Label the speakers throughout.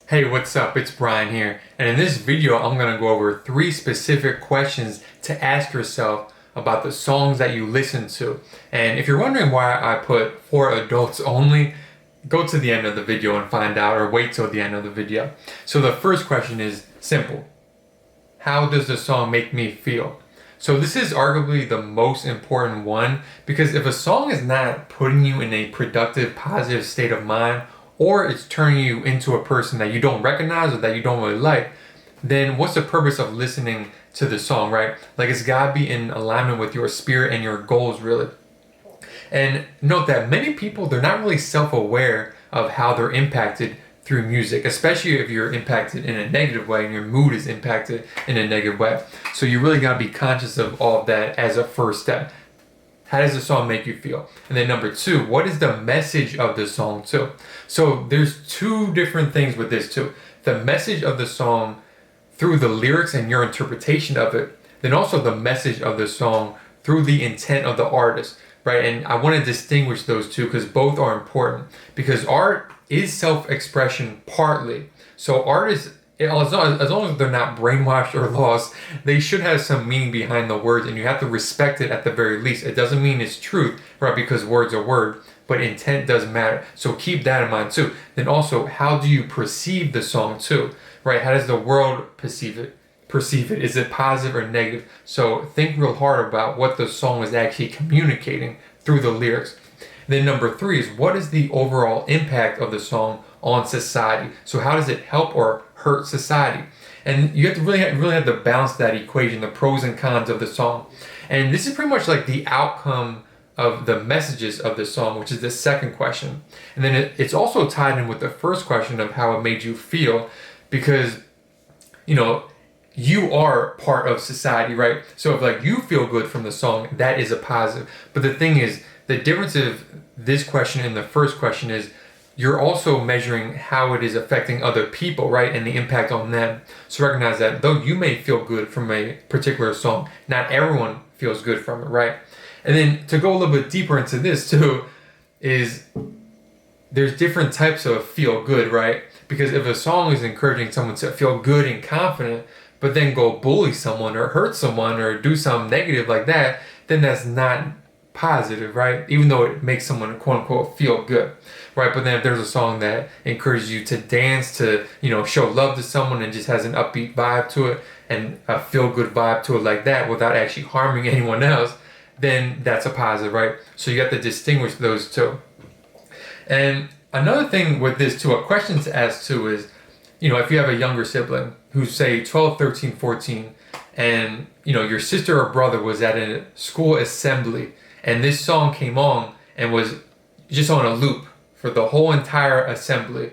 Speaker 1: Hey, what's up? It's Brian here, and in this video, I'm going to go over 3 specific questions to ask yourself about the songs that you listen to. And if you're wondering why I put for adults only, go to the end of the video and find out, or wait till the end of the video. So the first question is simple. How does the song make me feel? So this is arguably the most important one, because if a song is not putting you in a productive, positive state of mind, or it's turning you into a person that you don't recognize or that you don't really like, then what's the purpose of listening to the song, right? Like, it's gotta be in alignment with your spirit and your goals, really. And note that many people, they're not really self-aware of how they're impacted through music, especially if you're impacted in a negative way and your mood is impacted in a negative way. So you really gotta be conscious of all of that as a first step. How does the song make you feel? And then number 2, what is the message of the song too? So there's 2 different things with this too. The message of the song through the lyrics and your interpretation of it, then also the message of the song through the intent of the artist, right? And I want to distinguish those 2 because both are important, because art is self-expression partly. So art is, as long as they're not brainwashed or lost, they should have some meaning behind the words, and you have to respect it at the very least. It doesn't mean it's truth, right? Because words are word, but intent does matter. So keep that in mind too. Then also, how do you perceive the song too, right? How does the world perceive it? Is it positive or negative? So think real hard about what the song is actually communicating through the lyrics. Then number 3 is, what is the overall impact of the song on society? So how does it help or hurt society? And you have to really have to balance that equation, the pros and cons of the song. And this is pretty much like the outcome of the messages of the song, which is the second question. And then it's also tied in with the first question of how it made you feel, because you are part of society, right? So if you feel good from the song, that is a positive. But the thing is, the difference of this question and the first question is, you're also measuring how it is affecting other people, right? And the impact on them. So recognize that though you may feel good from a particular song, not everyone feels good from it, right? And then to go a little bit deeper into this too, is there's different types of feel good, right? Because if a song is encouraging someone to feel good and confident, but then go bully someone or hurt someone or do something negative like that, then that's not positive, right? Even though it makes someone quote unquote feel good, right? But then if there's a song that encourages you to dance, to show love to someone, and just has an upbeat vibe to it and a feel good vibe to it like that, without actually harming anyone else, then that's a positive, right? So you have to distinguish those 2. And another thing with this too, a question to ask too is, if you have a younger sibling who's say 12, 13, 14, and your sister or brother was at a school assembly and this song came on and was just on a loop for the whole entire assembly,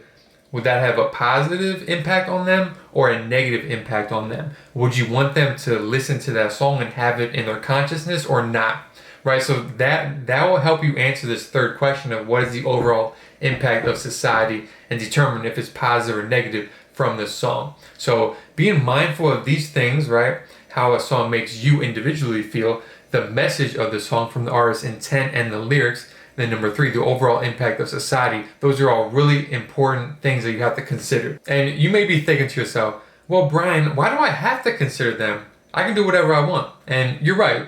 Speaker 1: would that have a positive impact on them or a negative impact on them? Would you want them to listen to that song and have it in their consciousness or not? Right, so that will help you answer this third question of what is the overall impact of society, and determine if it's positive or negative from the song. So being mindful of these things, right? How a song makes you individually feel, the message of the song from the artist's intent and the lyrics. Then number 3, the overall impact of society. Those are all really important things that you have to consider. And you may be thinking to yourself, well, Brian, why do I have to consider them? I can do whatever I want. And you're right.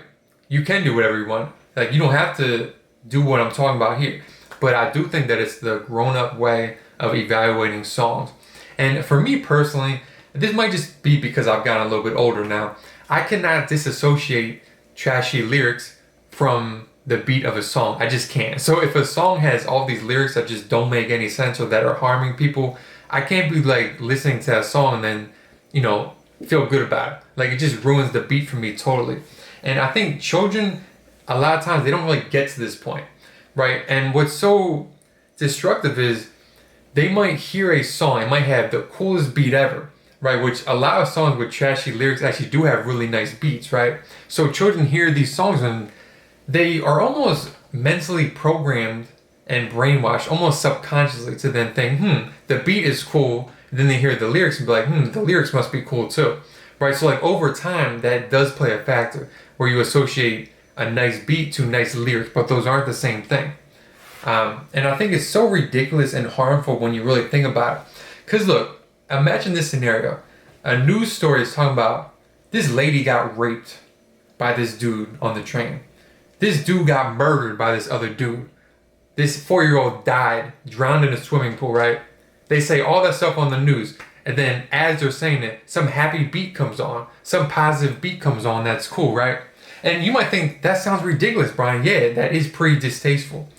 Speaker 1: You can do whatever you want. You don't have to do what I'm talking about here. But I do think that it's the grown-up way of evaluating songs. And for me personally, this might just be because I've gotten a little bit older now. I cannot disassociate trashy lyrics from the beat of a song. I just can't. So if a song has all these lyrics that just don't make any sense or that are harming people, I can't be listening to that song and then, feel good about it. It just ruins the beat for me totally. And I think children, a lot of times, they don't really get to this point, right? And what's so destructive is they might hear a song, it might have the coolest beat ever, right? Which a lot of songs with trashy lyrics actually do have really nice beats, right? So children hear these songs and they are almost mentally programmed and brainwashed, almost subconsciously, to then think, the beat is cool. And then they hear the lyrics and be like, the lyrics must be cool too, right? So over time, that does play a factor where you associate a nice beat to nice lyrics, but those aren't the same thing. And I think it's so ridiculous and harmful when you really think about it. Because look, imagine this scenario. A news story is talking about this lady got raped by this dude on the train. This dude got murdered by this other dude. This 4-year-old died, drowned in a swimming pool, right? They say all that stuff on the news. And then as they're saying it, some happy beat comes on. Some positive beat comes on that's cool, right? And you might think, that sounds ridiculous, Brian. Yeah, that is pretty distasteful.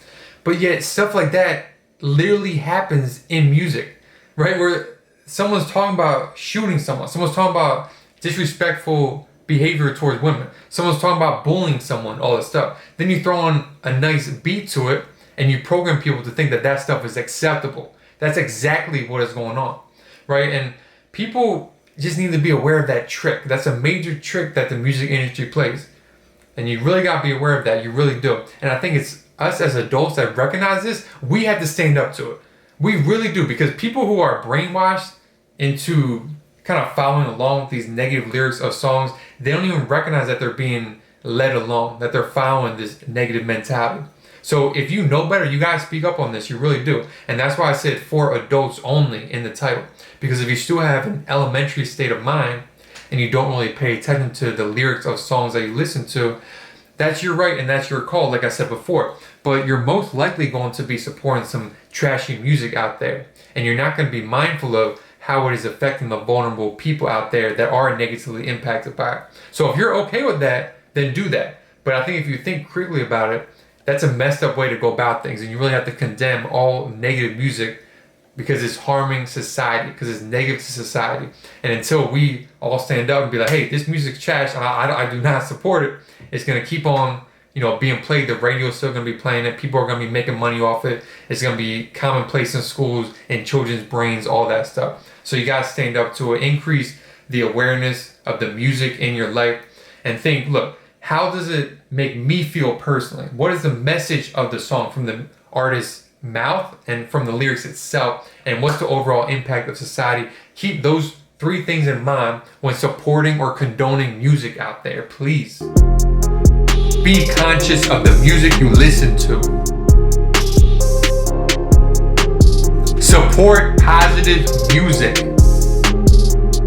Speaker 1: But yet stuff like that literally happens in music, right? Where someone's talking about shooting someone. Someone's talking about disrespectful behavior towards women. Someone's talking about bullying someone, all this stuff. Then you throw on a nice beat to it and you program people to think that that stuff is acceptable. That's exactly what is going on, right? And people just need to be aware of that trick. That's a major trick that the music industry plays. And you really got to be aware of that. You really do. And I think it's us as adults that recognize this, we have to stand up to it. We really do, because people who are brainwashed into kind of following along with these negative lyrics of songs, they don't even recognize that they're being led along, that they're following this negative mentality. So if you know better, you guys speak up on this. You really do. And that's why I said for adults only in the title. Because if you still have an elementary state of mind and you don't really pay attention to the lyrics of songs that you listen to, that's your right and that's your call, like I said before. But you're most likely going to be supporting some trashy music out there. And you're not going to be mindful of how it is affecting the vulnerable people out there that are negatively impacted by it. So if you're okay with that, then do that. But I think if you think critically about it, that's a messed up way to go about things. And you really have to condemn all negative music because it's harming society, because it's negative to society. And until we all stand up and be like, hey, this music's trash, I do not support it, it's going to keep on being played. The radio's still going to be playing it. People are going to be making money off it. It's going to be commonplace in schools, in children's brains, all that stuff. So you got to stand up to it. Increase the awareness of the music in your life and think, look, how does it make me feel personally? What is the message of the song from the artist's mouth and from the lyrics itself? And what's the overall impact of society? Keep those 3 things in mind when supporting or condoning music out there, please. Be conscious of the music you listen to. Support positive music.